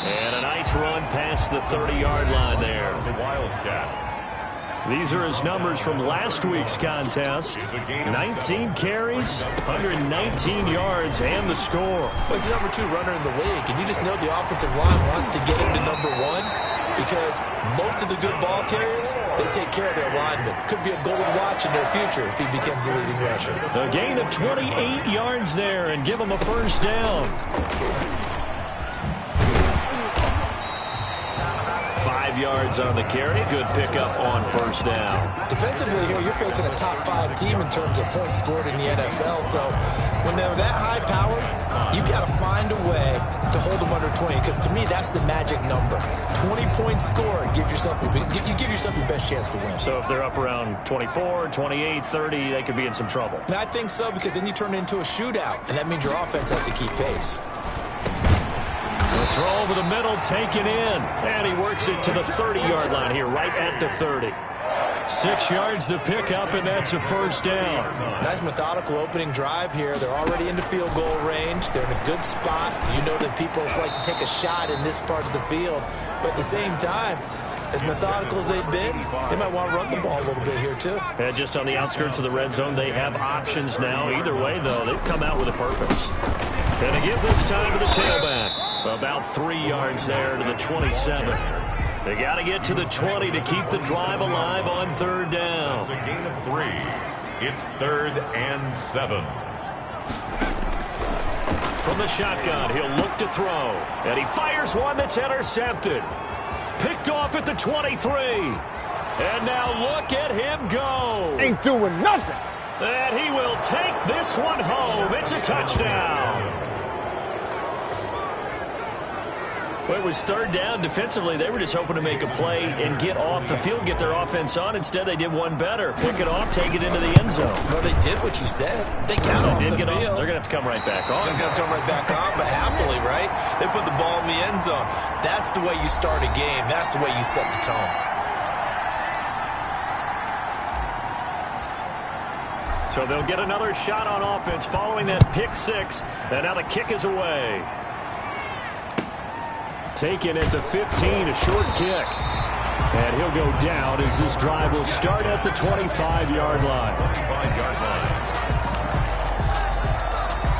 And a nice run past the 30-yard line there. Wildcat. These are his numbers from last week's contest. 19 carries, 119 yards, and the score. Well, he's the number 2 runner in the league, and you just know the offensive line wants to get him to number 1 because most of the good ball carriers, they take care of their linemen. Could be a gold watch in their future if he becomes the leading rusher. A gain of 28 yards there and give him a first down. 5 yards on the carry. Good pickup on first down. Defensively here, you're facing a top 5 team in terms of points scored in the NFL. So when they're that high powered, you got to find a way to hold them under 20. Because to me, that's the magic number. 20 points scored gives yourself you give yourself your best chance to win. So if they're up around 24, 28, 30, they could be in some trouble. And I think so, because then you turn it into a shootout, and that means your offense has to keep pace. The throw over the middle, taken in. And he works it to the 30-yard line here, right at the 30. 6 yards the pickup, and that's a first down. Nice methodical opening drive here. They're already into field goal range. They're in a good spot. You know that people like to take a shot in this part of the field. But at the same time, as methodical as they've been, they might want to run the ball a little bit here, too. And just on the outskirts of the red zone, they have options now. Either way, though, they've come out with a purpose. And to give this time to the tailback. About 3 yards there to the 27. They got to get to the 20 to keep the drive alive on third down. It's a gain of 3. It's 3rd and 7. From the shotgun, he'll look to throw. And he fires one that's intercepted. Picked off at the 23. And now look at him go. Ain't doing nothing. And he will take this one home. It's a touchdown. Well, it was third down. Defensively, they were just hoping to make a play and get off the field, get their offense on. Instead, they did one better. Pick it off, take it into the end zone. Well, they did what you said. They got off the field. They're going to have to come right back on. They're going to come right back on, but happily, right? They put the ball in the end zone. That's the way you start a game. That's the way you set the tone. So they'll get another shot on offense following that pick six. And now the kick is away. Taken at the 15, a short kick. And he'll go down as this drive will start at the 25-yard line.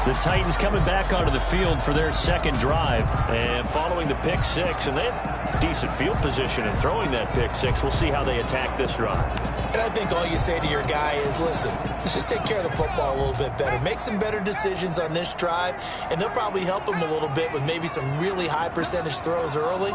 The Titans coming back onto the field for their second drive. And following the pick six, and they have decent field position in throwing that pick six. We'll see how they attack this drive. And I think all you say to your guy is, listen, let's just take care of the football a little bit better. Make some better decisions on this drive, and they'll probably help him a little bit with maybe some really high percentage throws early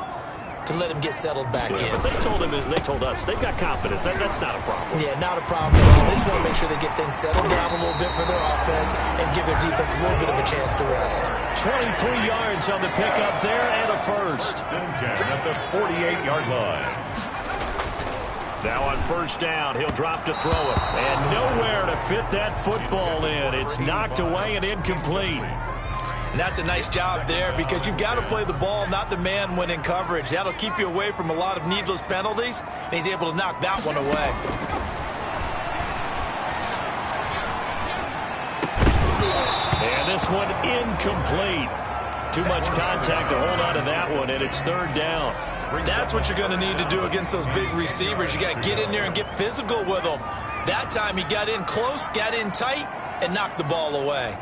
to let him get settled back in. But they told us they've got confidence. That's not a problem. Yeah, not a problem at all. They just want to make sure they get things settled down a little bit for their offense and give their defense a little bit of a chance to rest. 23 yards on the pickup there and a first. At the 48-yard line. Now on first down, he'll drop to throw it. And nowhere to fit that football in. It's knocked away and incomplete. And that's a nice job there because you've got to play the ball, not the man when in coverage. That'll keep you away from a lot of needless penalties, and he's able to knock that one away. And this one incomplete. Too much contact to hold on to that one, and it's third down. That's what you're going to need to do against those big receivers. You got to get in there and get physical with them. That time he got in close, got in tight, and knocked the ball away.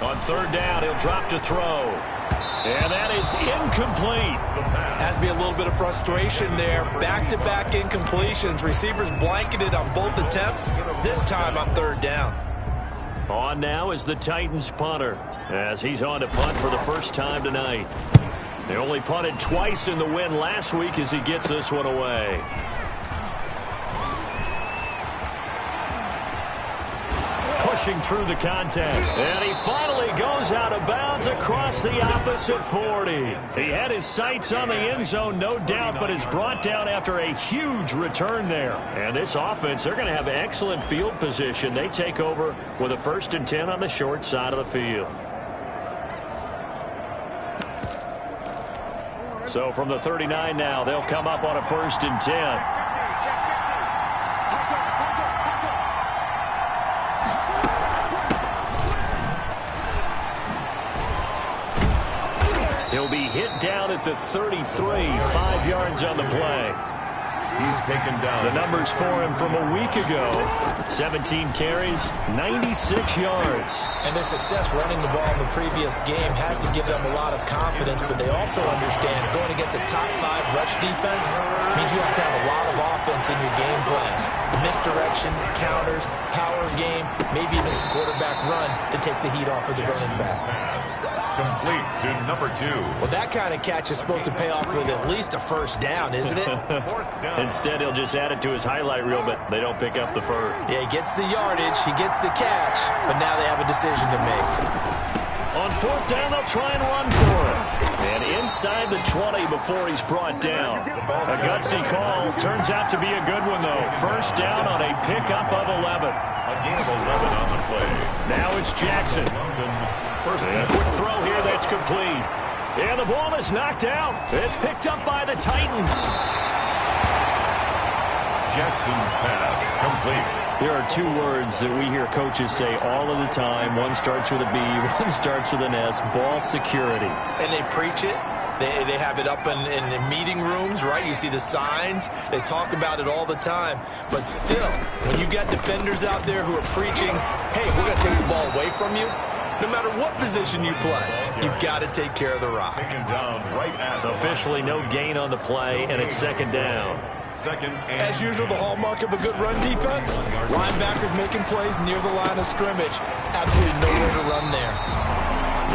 On third down, he'll drop to throw. And that is incomplete. Has to be a little bit of frustration there. Back-to-back incompletions. Receivers blanketed on both attempts, this time on third down. On now is the Titans punter, as he's on to punt for the first time tonight. They only punted twice in the win last week as he gets this one away. Pushing through the contact. And he finally goes out of bounds across the opposite 40. He had his sights on the end zone, no doubt, but is brought down after a huge return there. And this offense, they're going to have excellent field position. They take over with a 1st and 10 on the short side of the field. So from the 39 now, they'll come up on a 1st and 10. He'll be hit down at the 33, 5 yards on the play. He's taken down. The numbers for him from a week ago: 17 carries, 96 yards. And their success running the ball in the previous game has to give them a lot of confidence, but they also understand going against a top 5 rush defense means you have to have a lot of offense in your game plan. Misdirection, counters, power game, maybe even some quarterback run to take the heat off of the running back. Complete to number 2. Well, that kind of catch is supposed to pay off with at least a 1st down, isn't it? Instead, he'll just add it to his highlight reel, but they don't pick up the first. Yeah, he gets the yardage, he gets the catch, but now they have a decision to make. On 4th down, they'll try and run for it. And inside the 20 before he's brought down. A gutsy call. Turns out to be a good one, though. 1st down on a pickup of 11. A gain of 11 on the play. Now it's Jackson. And a quick throw here that's complete. And the ball is knocked out. It's picked up by the Titans. Jackson's pass complete. There are 2 words that we hear coaches say all of the time. One starts with a B, one starts with an S. Ball security. And they preach it. They have it up in meeting rooms, right? You see the signs. They talk about it all the time. But still, when you got defenders out there who are preaching, hey, we're going to take the ball away from you, no matter what position you play, you've got to take care of the rock. Taken down right at Officially no gain on the play, and it's 2nd down. As usual, the hallmark of a good run defense, linebackers making plays near the line of scrimmage. Absolutely nowhere to run there.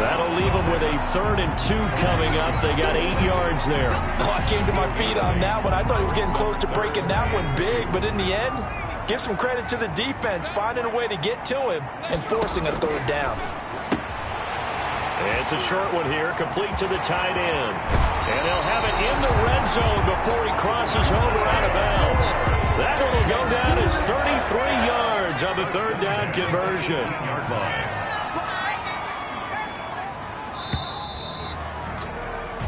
That'll leave them with a 3rd and 2 coming up. They got 8 yards there. Oh, I came to my feet on that one. I thought he was getting close to breaking that one big, but in the end, give some credit to the defense, finding a way to get to him and forcing a 3rd down. It's a short one here, complete to the tight end. And they'll have it in the red zone before he crosses over out of bounds. That one will go down as 33 yards on the 3rd down conversion.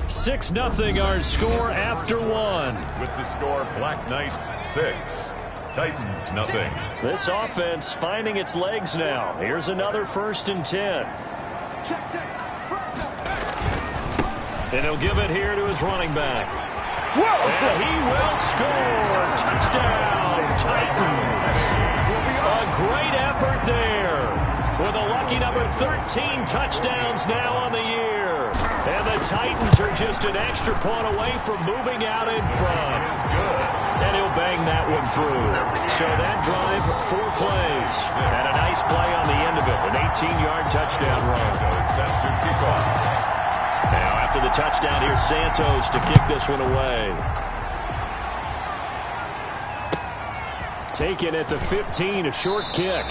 6-0 our score after 1. With the score, Black Knights 6, Titans nothing. This offense finding its legs now. Here's another 1st and 10. And he'll give it here to his running back. And he will score. Touchdown, Titans. A great effort there. With a lucky number 13 touchdowns now on the year. And the Titans are just an extra point away from moving out in front. And he'll bang that one through. So that drive, 4 plays. And a nice play on the end of it. An 18-yard touchdown run. Now after the touchdown, here's Santos to kick this one away. Taken at the 15, a short kick.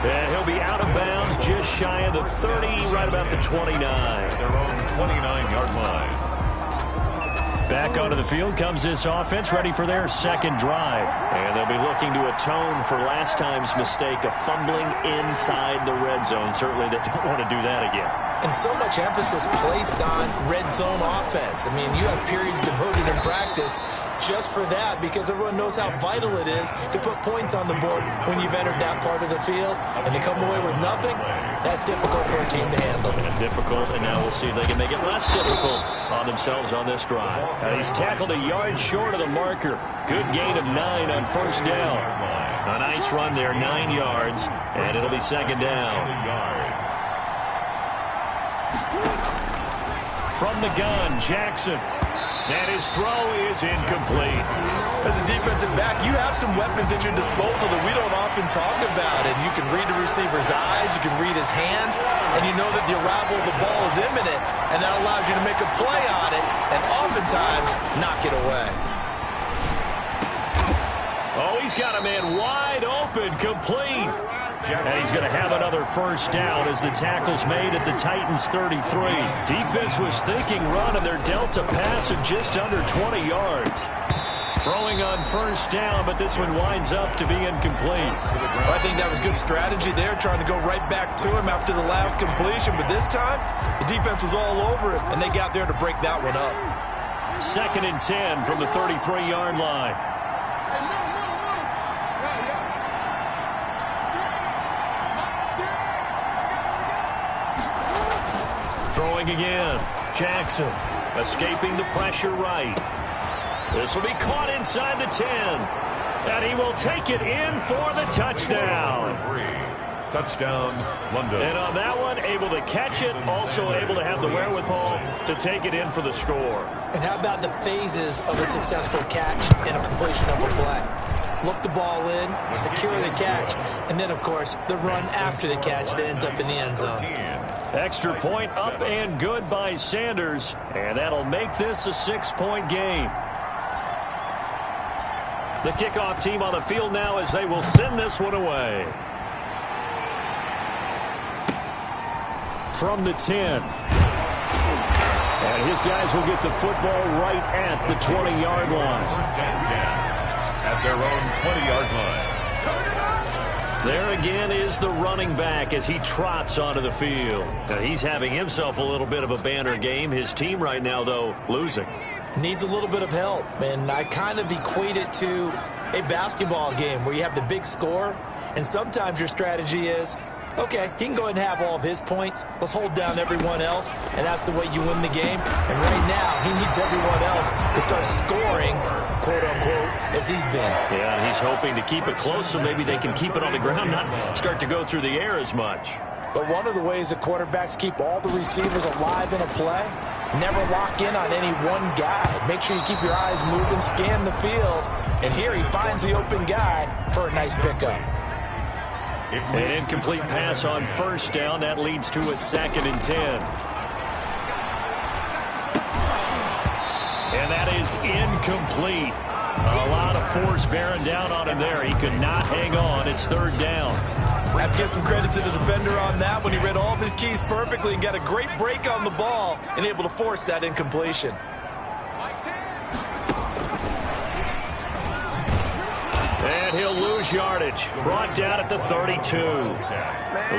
And he'll be out of bounds just shy of the 30, right about the 29. Their own 29-yard line. Back onto the field comes this offense, ready for their 2nd drive. And they'll be looking to atone for last time's mistake of fumbling inside the red zone. Certainly they don't want to do that again. And so much emphasis placed on red zone offense. I mean, you have periods devoted in practice just for that, because everyone knows how vital it is to put points on the board when you've entered that part of the field. And to come away with nothing, that's difficult for a team to handle. And difficult, and now we'll see if they can make it less difficult on themselves on this drive. And he's tackled a yard short of the marker. Good gain of 9 on 1st down. A nice run there, 9 yards, and it'll be 2nd down. From the gun, Jackson. And his throw is incomplete. As a defensive back, you have some weapons at your disposal that we don't often talk about. And you can read the receiver's eyes, you can read his hands, and you know that the arrival of the ball is imminent, and that allows you to make a play on it and oftentimes knock it away. Oh, he's got a man wide open, complete. And he's going to have another 1st down as the tackle's made at the Titans' 33. Defense was thinking run, and they're dealt a pass of just under 20 yards. Throwing on 1st down, but this one winds up to be incomplete. Well, I think that was good strategy there, trying to go right back to him after the last completion. But this time, the defense was all over it, and they got there to break that one up. 2nd and 10 from the 33-yard line. Throwing again. Jackson escaping the pressure right. This will be caught inside the 10. And he will take it in for the touchdown. Touchdown, London. And on that one, able to catch it, also able to have the wherewithal to take it in for the score. And how about the phases of a successful catch and a completion of a play? Look the ball in, secure the catch, and then, of course, the run after the catch that ends up in the end zone. Extra point up and good by Sanders, and that'll make this a 6-point game. The kickoff team on the field now as they will send this one away. From the 10. And his guys will get the football right at the 20-yard line. First and 10 at their own 20-yard line. There again is the running back as he trots onto the field. Now he's having himself a little bit of a banner game. His team right now, though, losing. Needs a little bit of help, and I kind of equate it to a basketball game where you have the big score, and sometimes your strategy is, okay, he can go ahead and have all of his points. Let's hold down everyone else, and that's the way you win the game. And right now, he needs everyone else to start scoring, quote-unquote, as he's been. Yeah, and he's hoping to keep it close so maybe they can keep it on the ground, not start to go through the air as much. But one of the ways that quarterbacks keep all the receivers alive in a play, never lock in on any one guy. Make sure you keep your eyes moving, scan the field, and here he finds the open guy for a nice pickup. An incomplete pass on first down. That leads to a 2nd and 10. And that is incomplete. A lot of force bearing down on him there. He could not hang on. It's 3rd down. I have to give some credit to the defender on that when he read all of his keys perfectly and got a great break on the ball and able to force that incompletion. And he'll lose yardage. Brought down at the 32.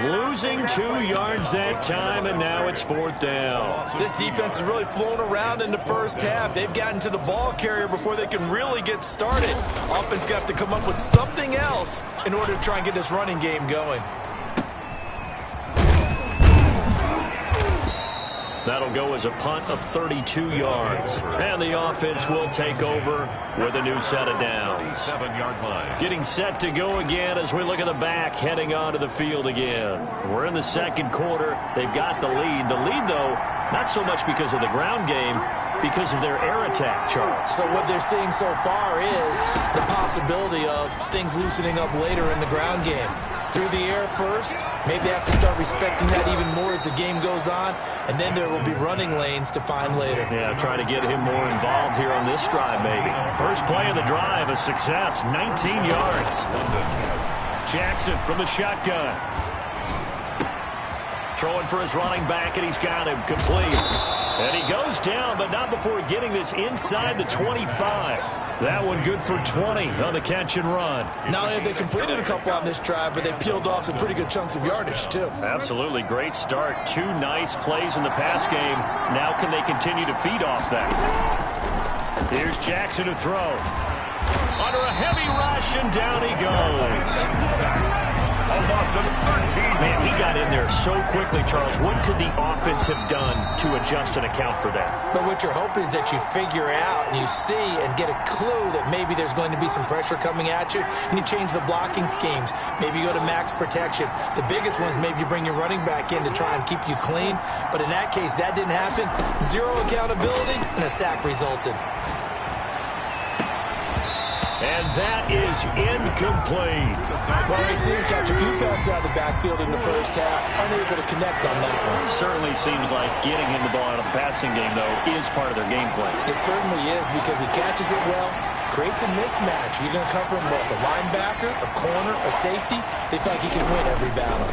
Losing 2 yards that time, and now it's 4th down. This defense has really flown around in the first half. They've gotten to the ball carrier before they can really get started. Offense got to come up with something else in order to try and get this running game going. That'll go as a punt of 32 yards. And the offense will take over with a new set of downs. 7-yard line. Getting set to go again as we look at the back heading onto the field again. We're in the 2nd quarter. They've got the lead. The lead, though, not so much because of the ground game, because of their air attack, Charles. So what they're seeing so far is the possibility of things loosening up later in the ground game. Through the air first, maybe they have to start respecting that even more as the game goes on, and then there will be running lanes to find later. Yeah, try to get him more involved here on this drive, maybe. First play of the drive, a success, 19 yards. Jackson from the shotgun. Throwing for his running back, and he's got him complete. And he goes down, but not before getting this inside the 25. That one good for 20 on the catch and run. Not only have they completed a couple on this drive, but they've peeled off some pretty good chunks of yardage, too. Absolutely great start. 2 nice plays in the pass game. Now can they continue to feed off that? Here's Jackson to throw. Under a heavy rush, and down he goes. Man, he got in there so quickly, Charles. What could the offense have done to adjust and account for that? But what you're hoping is that you figure out and you see and get a clue that maybe there's going to be some pressure coming at you, and you change the blocking schemes. Maybe you go to max protection. The biggest one is maybe you bring your running back in to try and keep you clean. But in that case, that didn't happen. 0 accountability, and a sack resulted. And that is incomplete. Well, we see him catch a few passes out of the backfield in the first half, unable to connect on that one. Certainly seems like getting him the ball out of the passing game, though, is part of their game plan. It certainly is because he catches it well, creates a mismatch. You're going to cover him with a linebacker, a corner, a safety. They think he can win every battle.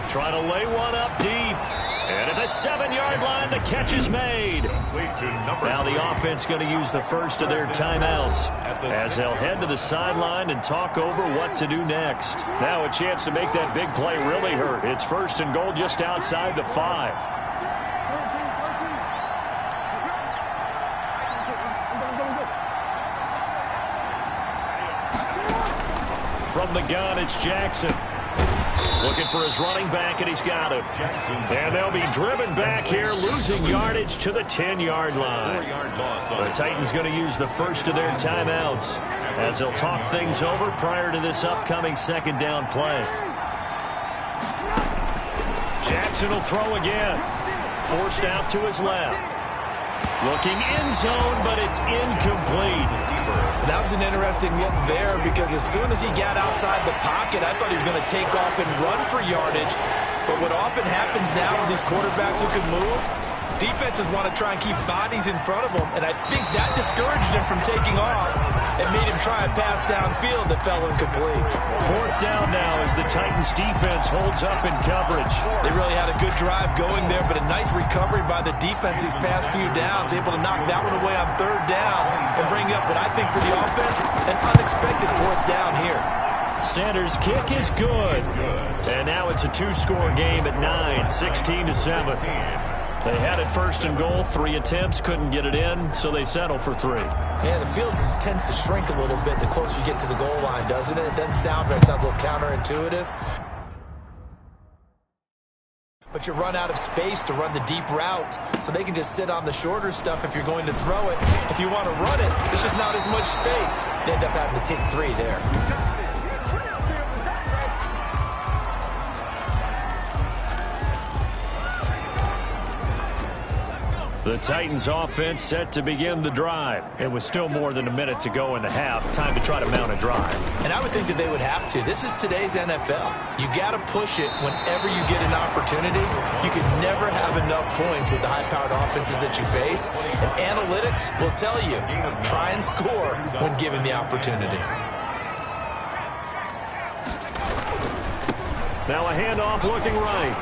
Trying to lay one up deep. And at the 7-yard line, the catch is made. Now the offense going to use the first of their timeouts as they'll head to the sideline and talk over what to do next. Now a chance to make that big play really hurt. It's 1st and goal just outside the 5. From the gun, it's Jackson. Looking for his running back, and he's got him. And they'll be driven back here, losing yardage to the 10-yard line. The Titans going to use the first of their timeouts as they'll talk things over prior to this upcoming second down play. Jackson will throw again. Forced out to his left. Looking end zone, but it's incomplete. That was an interesting look there because as soon as he got outside the pocket, I thought he was going to take off and run for yardage. But what often happens now with these quarterbacks who can move, defenses want to try and keep bodies in front of them, and I think that discouraged him from taking off and made him try a pass downfield that fell incomplete. Fourth down now as the Titans defense holds up in coverage. They really had a good drive going there, but a nice recovery by the defense these past few downs, able to knock that one away on third down and bring up what I think for the offense, an unexpected fourth down here. Sanders' kick is good. And now it's a two-score game at 9, 16-7. They had it first and goal, 3 attempts, couldn't get it in, so they settle for 3. Yeah, the field tends to shrink a little bit the closer you get to the goal line, doesn't it? It doesn't sound right. It sounds a little counterintuitive. But you run out of space to run the deep routes, so they can just sit on the shorter stuff if you're going to throw it. If you want to run it, there's just not as much space. They end up having to take 3 there. The Titans offense set to begin the drive. It was still more than a minute to go in the half. Time to try to mount a drive. And I would think that they would have to. This is today's NFL. You got to push it whenever you get an opportunity. You can never have enough points with the high-powered offenses that you face. And analytics will tell you, try and score when given the opportunity. Now a handoff looking right.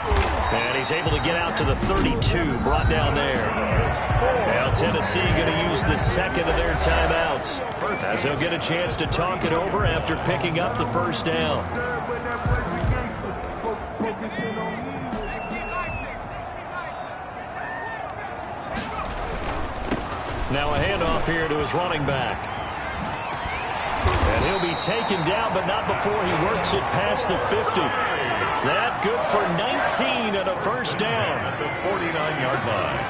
And he's able to get out to the 32, brought down there. Now Tennessee going to use the second of their timeouts as they'll get a chance to talk it over after picking up the first down. Now a handoff here to his running back. And he'll be taken down, but not before he works it past the 50. That good for 19 and a first down. At the 49-yard line.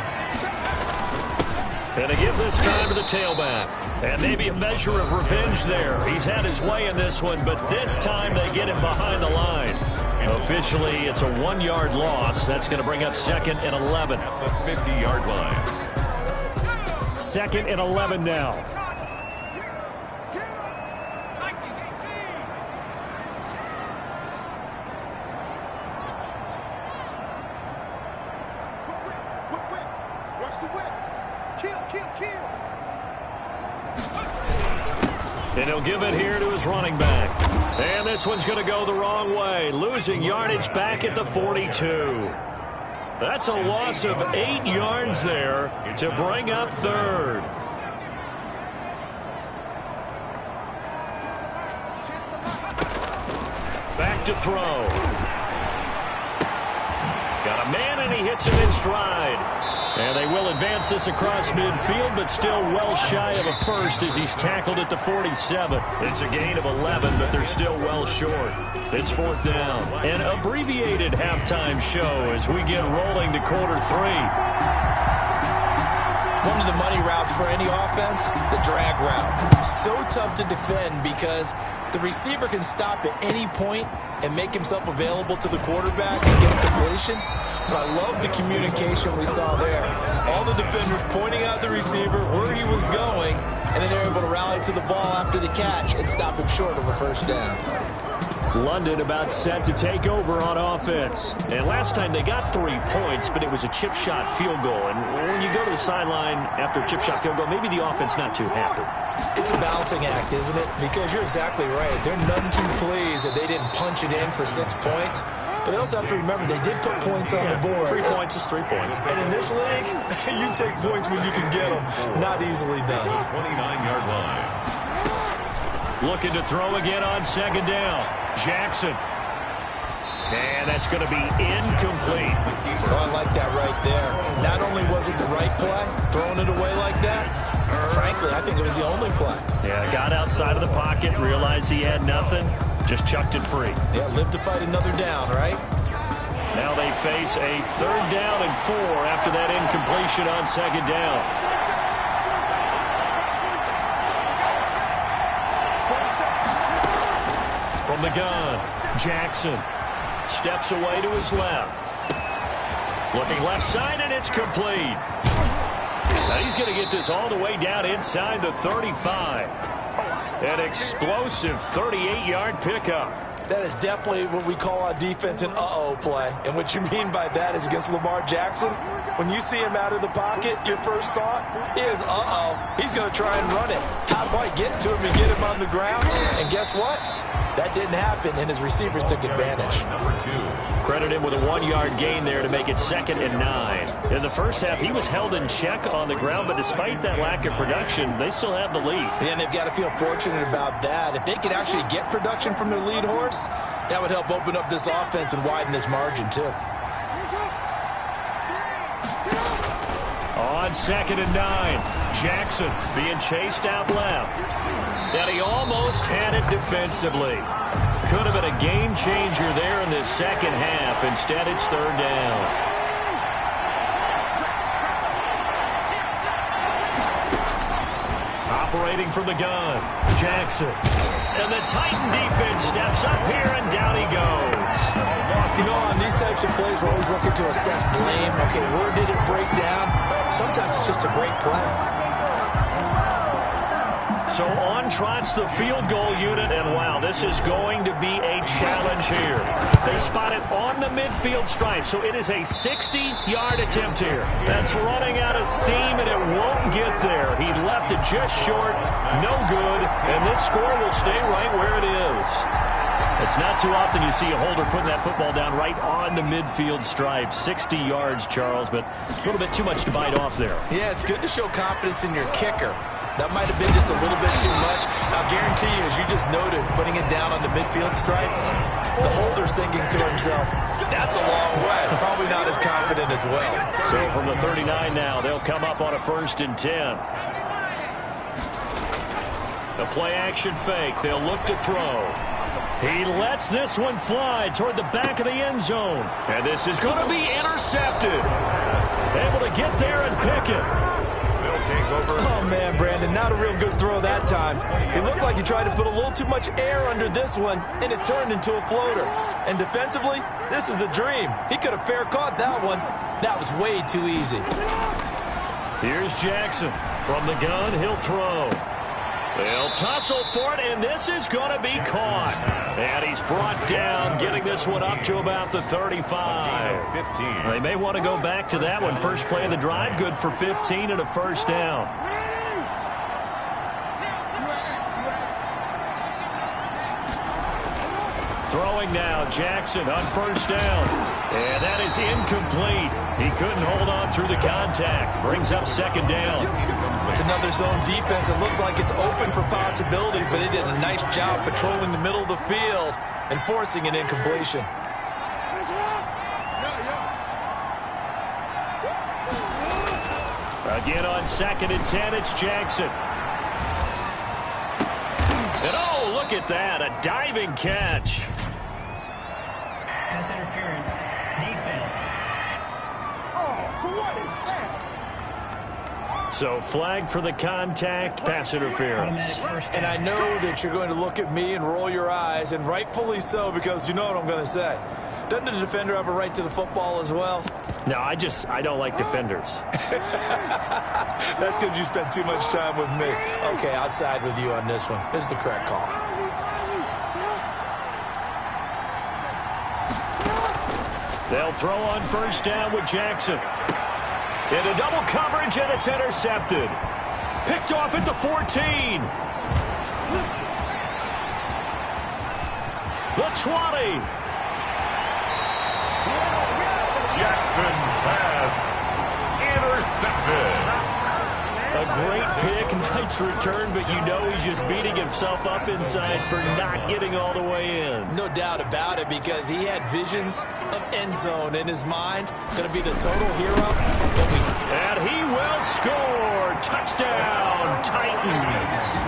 And to give this time to the tailback. And maybe a measure of revenge there. He's had his way in this one, but this time they get him behind the line. Officially, it's a 1-yard loss. That's going to bring up second and 11. At the 50-yard line. Second and 11 now. And he'll give it here to his running back. And this one's going to go the wrong way. Losing yardage back at the 42. That's a loss of 8 yards there to bring up third. Back to throw. Got a man and he hits him in stride. And they will advance this across midfield, but still well shy of a first as he's tackled at the 47. It's a gain of 11, but they're still well short. It's fourth down. An abbreviated halftime show as we get rolling to quarter 3. One of the money routes for any offense, the drag route. So tough to defend because the receiver can stop at any point and make himself available to the quarterback and get a completion. But I love the communication we saw there. All the defenders pointing out the receiver, where he was going, and then they're able to rally to the ball after the catch and stop him short of a first down. London about set to take over on offense. And last time they got 3 points, but it was a chip shot field goal. And when you go to the sideline after a chip shot field goal, maybe the offense not too happy. It's a balancing act, isn't it? Because you're exactly right. They're none too pleased that they didn't punch it in for 6 points. But they also have to remember they did put points on the board. 3 points is 3 points. And in this league, you take points when you can get them. Not easily done. 29-yard line. Looking to throw again on second down. Jackson. And that's going to be incomplete. Oh, I like that right there. Not only was it the right play, throwing it away like that, frankly, I think it was the only play. Yeah, got outside of the pocket, realized he had nothing. Just chucked it free. Yeah, live to fight another down, right? Now they face a 3rd down and 4 after that incompletion on 2nd down. From the gun, Jackson steps away to his left. Looking left side, and it's complete. Now he's going to get this all the way down inside the 35. An explosive 38-yard pickup. That is definitely what we call on defense an uh-oh play. And what you mean by that is against Lamar Jackson, when you see him out of the pocket, your first thought is, uh-oh, he's going to try and run it. How do I get to him and get him on the ground? And guess what? That didn't happen, and his receivers took advantage. Number 2. Credit him with a 1-yard gain there to make it 2nd and 9. In the first half, he was held in check on the ground, but despite that lack of production, they still have the lead. And they've got to feel fortunate about that. If they could actually get production from their lead horse, that would help open up this offense and widen this margin, too. On 2nd and 9, Jackson being chased out left. And he almost had it defensively. Could have been a game changer there in this second half. Instead, it's 3rd down. Operating from the gun, Jackson. And the Titan defense steps up here, and down he goes. You know, on these types of plays, we're always looking to assess blame. Okay, where did it break down? Sometimes it's just a great play. So on trots the field goal unit, and wow, this is going to be a challenge here. They spot it on the midfield stripe, so it is a 60-yard attempt here. That's running out of steam, and it won't get there. He left it just short, no good, and this score will stay right where it is. It's not too often you see a holder putting that football down right on the midfield stripe. 60 yards, Charles, but a little bit too much to bite off there. Yeah, it's good to show confidence in your kicker. That might have been just a little bit too much. I'll guarantee you, as you just noted, putting it down on the midfield stripe, the holder's thinking to himself, that's a long way. Probably not as confident as well. So from the 39 now, they'll come up on a 1st and 10. The play-action fake. They'll look to throw. He lets this one fly toward the back of the end zone. And this is going to be intercepted. Able to get there and pick it. Oh, man, Brandon, not a real good throw that time. It looked like he tried to put a little too much air under this one, and it turned into a floater. And defensively, this is a dream. He could have fair caught that one. That was way too easy. Here's Jackson. From the gun, he'll throw. They'll tussle for it, and this is going to be caught. And he's brought down, getting this one up to about the 35. 15. They may want to go back to that one. First play of the drive, good for 15 and a 1st down. Throwing now, Jackson on 1st down. And that is incomplete. He couldn't hold on through the contact. Brings up 2nd down. It's another zone defense. It looks like it's open for possibilities, but they did a nice job patrolling the middle of the field and forcing an incompletion. Again on 2nd and 10, it's Jackson. And oh, look at that, a diving catch. Pass interference, defense. Oh, what is that? So flag for the contact, pass interference. And I know that you're going to look at me and roll your eyes, and rightfully so, because you know what I'm going to say. Doesn't the defender have a right to the football as well? No, I don't like defenders. That's because you spent too much time with me. Okay, I'll side with you on this one. This is the correct call. They'll throw on 1st down with Jackson. Into double coverage, and it's intercepted. Picked off at the 14. The 20. Jackson's pass intercepted. A great pick, nice return, but you know he's just beating himself up inside for not getting all the way in. No doubt about it, because he had visions of end zone in his mind. Going to be the total hero. And he will score. Touchdown, Titans.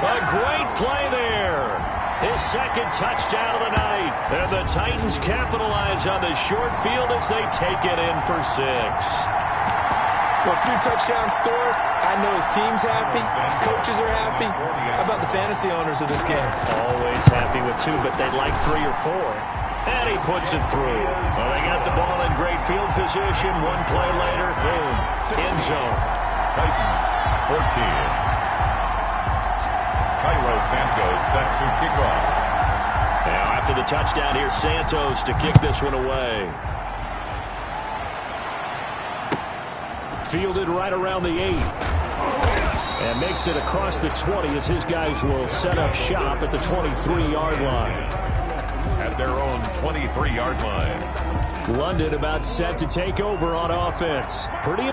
A great play there. His second touchdown of the night. And the Titans capitalize on the short field as they take it in for 6. Well, 2 touchdowns scored. I know his team's happy. His coaches are happy. How about the fantasy owners of this game? Always happy with 2, but they'd like 3 or 4. And he puts it through. Well, they got the ball in great field position. 1 play later, boom, end zone. Titans 14. Cairo Santos set to kick off. Now after the touchdown, here's Santos to kick this one away. Fielded right around the 8. And makes it across the 20 as his guys will set up shop at the 23-yard line. At their own 23-yard line. London about set to take over on offense. Pretty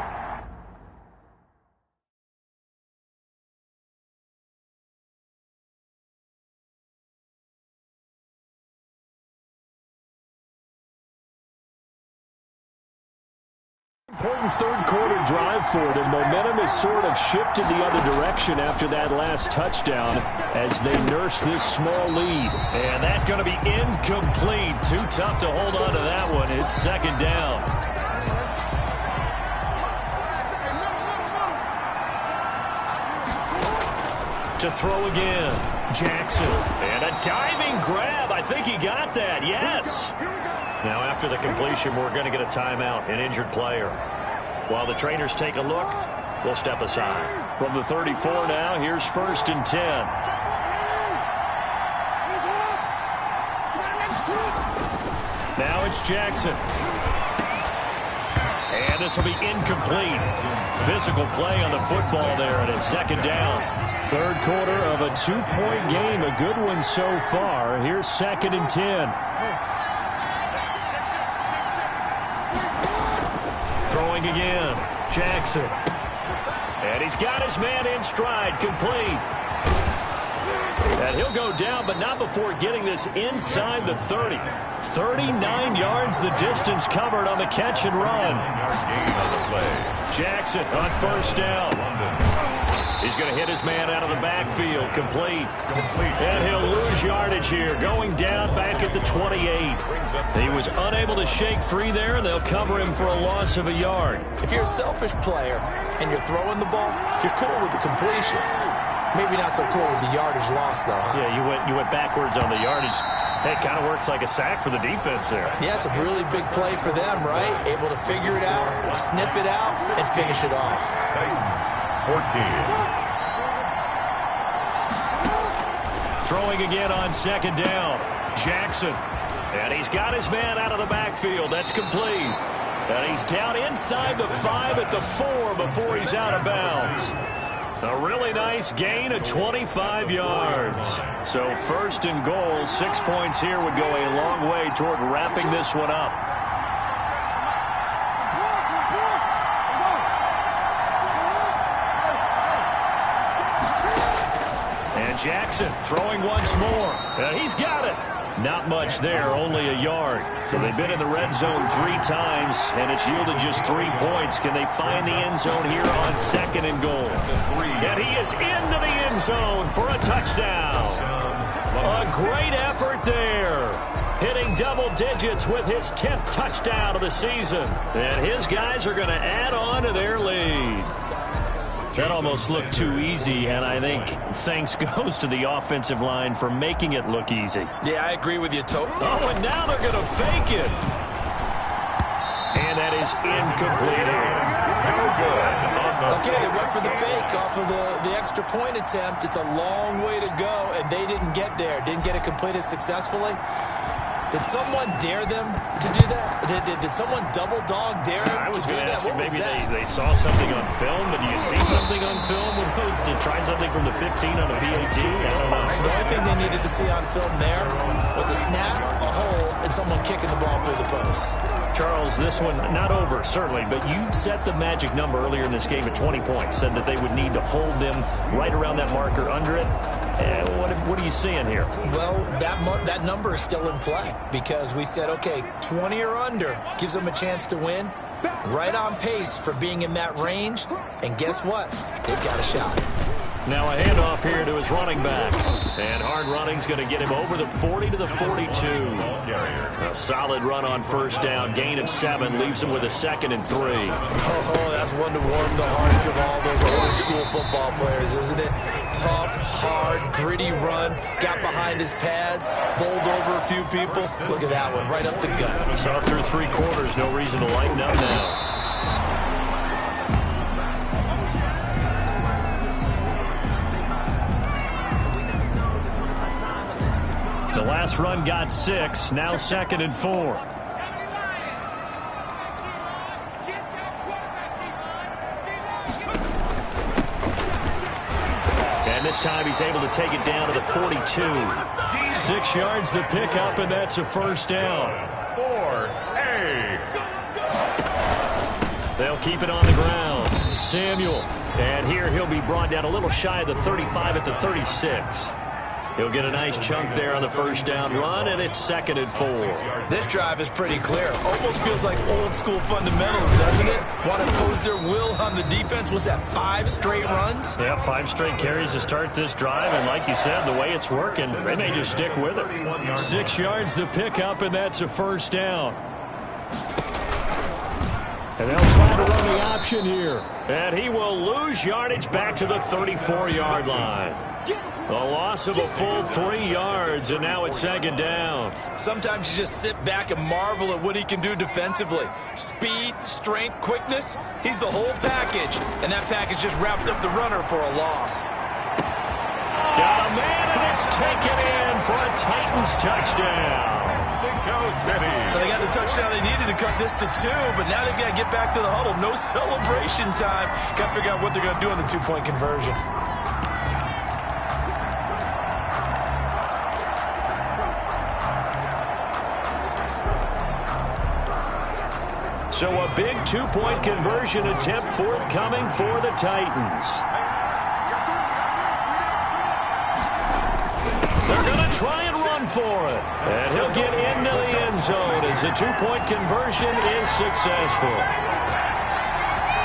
important third quarter drive for them. Momentum has sort of shifted the other direction after that last touchdown as they nurse this small lead. And that's going to be incomplete. Too tough to hold on to that one. It's second down. To throw again. Jackson. And a diving grab. I think he got that. Yes. Now after the completion, we're going to get a timeout, an injured player. While the trainers take a look, we'll step aside. From the 34 now, here's 1st and 10. Now it's Jackson. And this will be incomplete. Physical play on the football there, and it's second down. Third quarter of a 2-point game, a good one so far. Here's 2nd and 10. Throwing again. Jackson. And he's got his man in stride. Complete. And he'll go down, but not before getting this inside the 30. 39 yards the distance covered on the catch and run. Jackson on 1st down. He's going to hit his man out of the backfield. Complete. And he'll lose yardage here. Going down back at the 28. He was unable to shake free there, and they'll cover him for a loss of a yard. If you're a selfish player and you're throwing the ball, you're cool with the completion. Maybe not so cool with the yardage loss, though, huh? Yeah, you went backwards on the yardage. Hey, it kind of works like a sack for the defense there. Yeah, it's a really big play for them, right? Able to figure it out, sniff it out, and finish it off. Titans 14. Throwing again on 2nd down. Jackson. And he's got his man out of the backfield. That's complete. And he's down inside the 5 at the 4 before he's out of bounds. A really nice gain of 25 yards. So 1st and goal, 6 points here would go a long way toward wrapping this one up. Jackson throwing once more. And he's got it. Not much there, only a yard. So they've been in the red zone 3 times, and it's yielded just 3 points. Can they find the end zone here on 2nd and goal? And he is into the end zone for a touchdown. A great effort there. Hitting double digits with his 10th touchdown of the season. And his guys are going to add on to their lead. That almost looked too easy, and I think thanks goes to the offensive line for making it look easy. Yeah, I agree with you, Tope. Oh, and now they're going to fake it. And that is incomplete here. No good. Okay, they went for the fake off of the extra point attempt. It's a long way to go, and they didn't get there. Didn't get it completed successfully. Did someone dare them to do that? Did someone double dog dare them to do that? What was that? Maybe they saw something on film, but do you see something on film when opposed to try something from the 15 on a PAT? I don't know. The only thing they needed to see on film there was a snap, a hole, and someone kicking the ball through the post. Charles, this one not over, certainly, but you set the magic number earlier in this game at 20 points, said that they would need to hold them right around that marker under it. What are you seeing here? Well, that number is still in play because we said, okay, 20 or under gives them a chance to win. Right on pace for being in that range. And guess what? They've got a shot. Now a handoff here to his running back. And hard running's going to get him over the 40 to the 42. A solid run on first down. Gain of 7 leaves him with a 2nd and 3. Oh, that's one to warm the hearts of all those old school football players, isn't it? Tough, hard, gritty run. Got behind his pads, bowled over a few people. Look at that one, right up the gut. So through 3 quarters, no reason to lighten up now. The last run got 6, now 2nd and 4. And this time he's able to take it down to the 42. 6 yards the pickup, and that's a first down. 4A. They'll keep it on the ground. Samuel. And here he'll be brought down a little shy of the 35 at the 36. He'll get a nice chunk there on the first down run, and it's 2nd and 4. This drive is pretty clear. Almost feels like old school fundamentals, doesn't it? Want to impose their will on the defense. Was that 5 straight runs? Yeah, 5 straight carries to start this drive, and like you said, the way it's working, they may just stick with it. 6 yards the pickup, and that's a first down. And they'll try to run the option here. And he will lose yardage back to the 34-yard line. A loss of a full 3 yards, and now it's 2nd down. Sometimes you just sit back and marvel at what he can do defensively. Speed, strength, quickness, he's the whole package. And that package just wrapped up the runner for a loss. Got a man, and it's taken in for a Titans touchdown. So they got the touchdown they needed to cut this to 2, but now they've got to get back to the huddle. No celebration time. Got to figure out what they're going to do on the 2-point conversion. So a big 2-point conversion attempt forthcoming for the Titans. They're going to try and run for it. And he'll get into the end zone as the 2-point conversion is successful.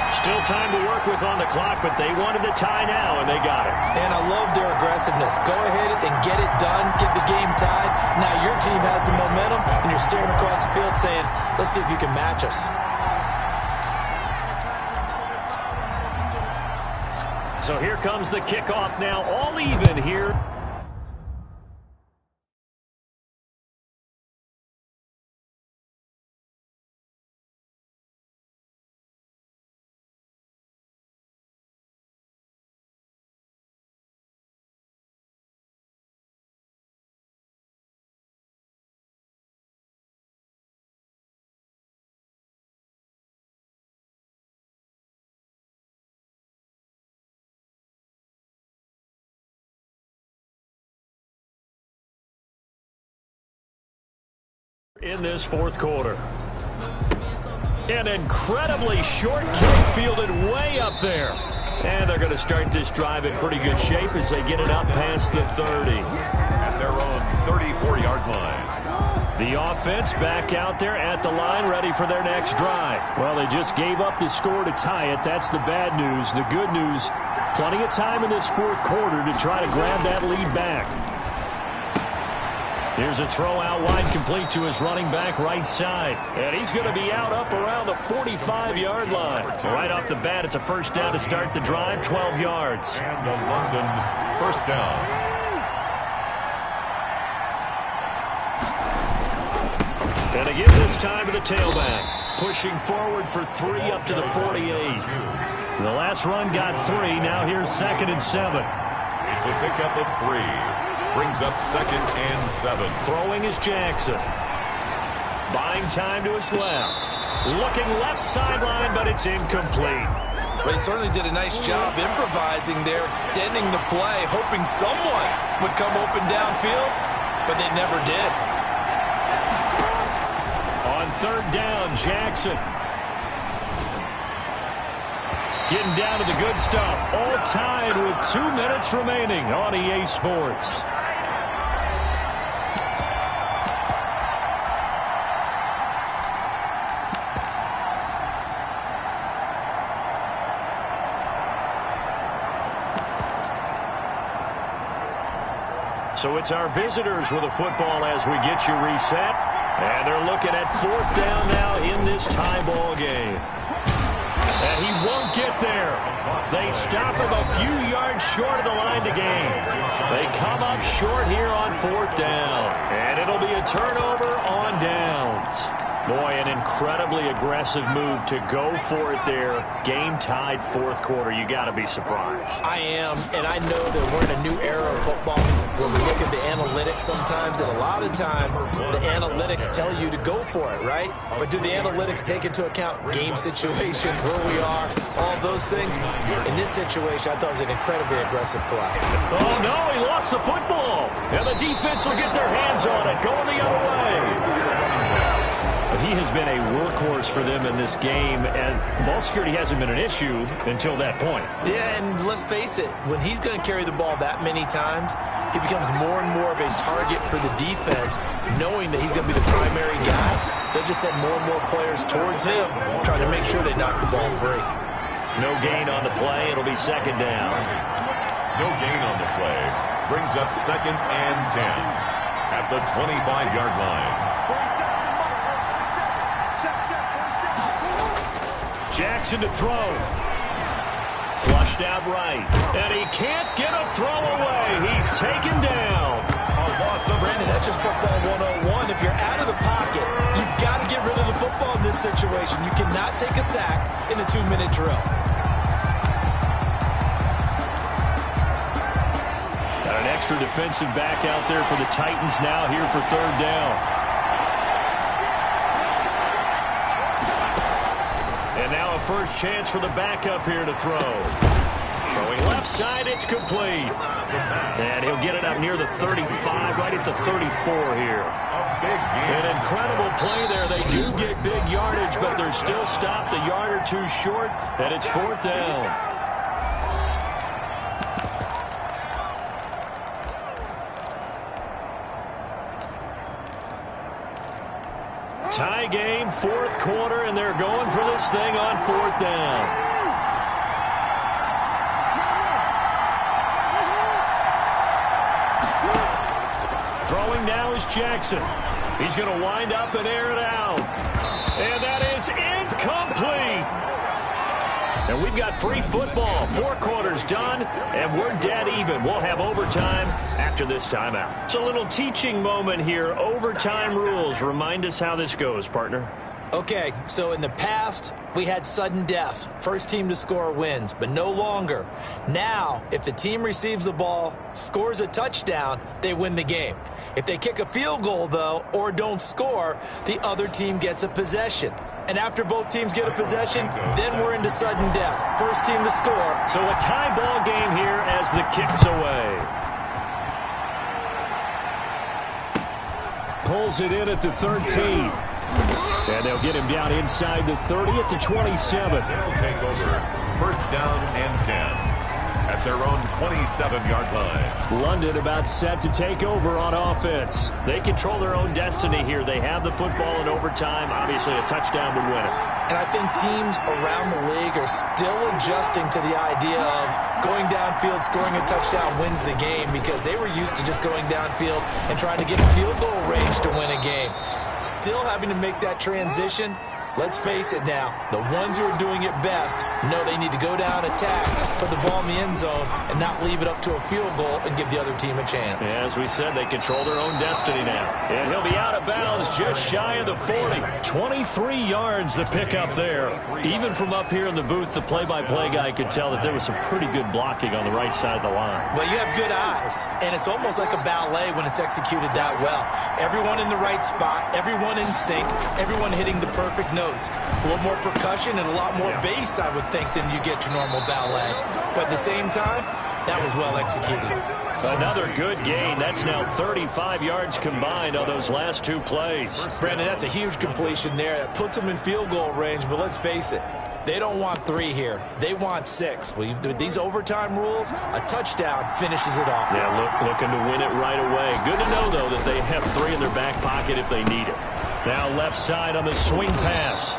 Still time to work with on the clock, but they wanted the tie now, and they got it. And I love their aggressiveness. Go ahead and get it done, get the game tied. Now your team has the momentum, and you're staring across the field saying, let's see if you can match us. So here comes the kickoff now, all even here. In this 4th quarter. An incredibly short kick fielded way up there. And they're going to start this drive in pretty good shape as they get it up past the 30. At their own 34-yard line. The offense back out there at the line ready for their next drive. Well, they just gave up the score to tie it. That's the bad news. The good news, plenty of time in this 4th quarter to try to grab that lead back. Here's a throw out wide, complete to his running back right side. And he's going to be out up around the 45-yard line. Right off the bat, it's a first down to start the drive, 12 yards. And the London first down. And again this time to the tailback. Pushing forward for 3 up to the 48. The last run got 3. Now here's 2nd and 7. It's a pickup of 3. Brings up 2nd and 7. Throwing is Jackson. Buying time to his left. Looking left sideline, but it's incomplete. Well, he certainly did a nice job improvising there, extending the play, hoping someone would come open downfield, but they never did. On 3rd down, Jackson. Getting down to the good stuff. All tied with 2 minutes remaining on EA Sports. So it's our visitors with a football as we get you reset. And they're looking at 4th down now in this tie ball game. And he won't get there. They stop him a few yards short of the line to gain. They come up short here on 4th down. And it'll be a turnover on downs. Boy, an incredibly aggressive move to go for it there. Game tied 4th quarter. You got to be surprised. I am, and I know that we're in a new era of football where we look at the analytics sometimes, and a lot of time the analytics tell you to go for it, right? But do the analytics take into account game situation, where we are, all those things? In this situation, I thought it was an incredibly aggressive play. Oh, no, he lost the football. And the defense will get their hands on it, going the other way. He has been a workhorse for them in this game, and ball security hasn't been an issue until that point. Yeah, and let's face it, when he's going to carry the ball that many times, he becomes more and more of a target for the defense, knowing that he's going to be the primary guy. They'll just send more and more players towards him, trying to make sure they knock the ball free. No gain on the play. It'll be 2nd down. No gain on the play. Brings up 2nd and 10 at the 25-yard line. Jackson to throw. Flushed out right. And he can't get a throw away. He's taken down. Brandon, that's just football 101. If you're out of the pocket, you've got to get rid of the football in this situation. You cannot take a sack in a 2-minute drill. Got an extra defensive back out there for the Titans now here for 3rd down. And now a first chance for the backup here to throw. Throwing left side, it's complete. And he'll get it up near the 35, right at the 34 here. An incredible play there. They do get big yardage, but they're still stopped a yard or two short, and it's 4th down. Tie game, 4th quarter, and they're going for this thing on 4th down. Throwing now is Jackson. He's going to wind up and air it out. And that is incomplete. And we've got free football. 4 quarters done, and we're dead even. We'll have overtime after this timeout. It's a little teaching moment here. Overtime rules. Remind us how this goes, partner. Okay, so in the past, we had sudden death. First team to score wins, but no longer. Now, if the team receives the ball, scores a touchdown, they win the game. If they kick a field goal, though, or don't score, the other team gets a possession. And after both teams get a possession, then we're into sudden death. First team to score. So a tie ball game here as the kick's away. Pulls it in at the 13. And they'll get him down inside the 30 at the 27. They'll take over 1st down and 10 at their own 27-yard line. London about set to take over on offense. They control their own destiny here. They have the football in overtime. Obviously, a touchdown would win it. And I think teams around the league are still adjusting to the idea of going downfield, scoring a touchdown wins the game, because they were used to just going downfield and trying to get a field goal range to win a game. Still having to make that transition. Let's face it now, the ones who are doing it best know they need to go down, attack, put the ball in the end zone, and not leave it up to a field goal and give the other team a chance. Yeah, as we said, they control their own destiny now. And he'll be out of bounds just shy of the 40. 23 yards the pickup there. Even from up here in the booth, the play-by-play guy could tell that there was some pretty good blocking on the right side of the line. Well, you have good eyes, and it's almost like a ballet when it's executed that well. Everyone in the right spot, everyone in sync, everyone hitting the perfect notes. A little more percussion and a lot more bass, I would think, than you get your normal ballet. But at the same time, that was well executed. Another good gain. That's now 35 yards combined on those last 2 plays. Brandon, that's a huge completion there. It puts them in field goal range, but let's face it, they don't want 3 here. They want 6. With these overtime rules, a touchdown finishes it off. Yeah, looking to win it right away. Good to know, though, that they have 3 in their back pocket if they need it. Now left side on the swing pass.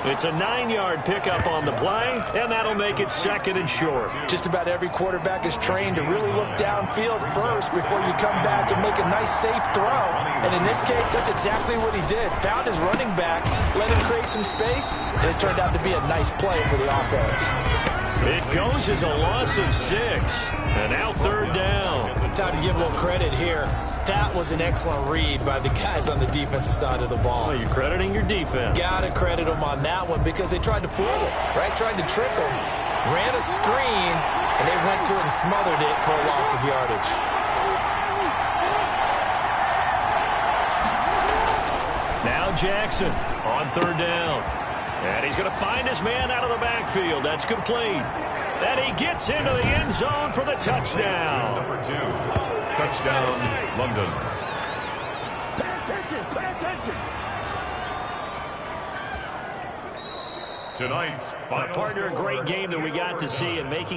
It's a 9-yard pickup on the play, and that'll make it 2nd and short. Just about every quarterback is trained to really look downfield first before you come back and make a nice, safe throw. And in this case, that's exactly what he did. Found his running back, let him create some space, and it turned out to be a nice play for the offense. It goes as a loss of 6, and now 3rd down. Time to give a little credit here. That was an excellent read by the guys on the defensive side of the ball. Oh, you're crediting your defense. Got to credit them on that one because they tried to fool him, right? Tried to trick him. Ran a screen, and they went to it and smothered it for a loss of yardage. Now Jackson on 3rd down. And he's going to find his man out of the backfield. That's complete. And he gets into the end zone for the touchdown. Number 2. Touchdown, London. Pay attention, pay attention. Tonight's final Partner, a great game that we got to see and making it